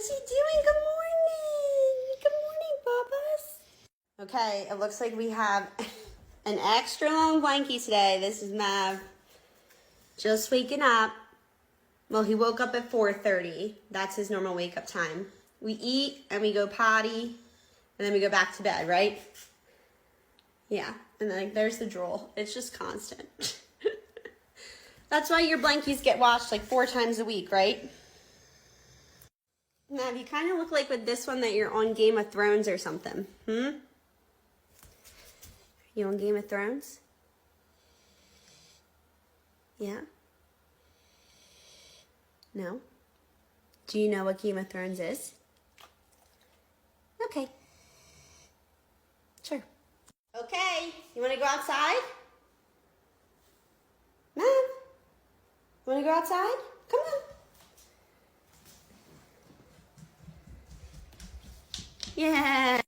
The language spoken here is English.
What's he doing? Good morning. Good morning, Bubba's. Okay, it looks like we have an extra long blankie today. This is Mav just waking up. Well, he woke up at 4:30. That's his normal wake up time. We eat and we go potty and then we go back to bed, right? Yeah, and then like, there's the drool. It's just constant. That's why your blankies get washed like 4 times a week, right? Mav, you kind of look like with this one that you're on Game of Thrones or something. You on Game of Thrones? Yeah? No? Do you know what Game of Thrones is? Okay. Sure. Okay, you want to go outside? Mav? Want to go outside? Come on. Yeah.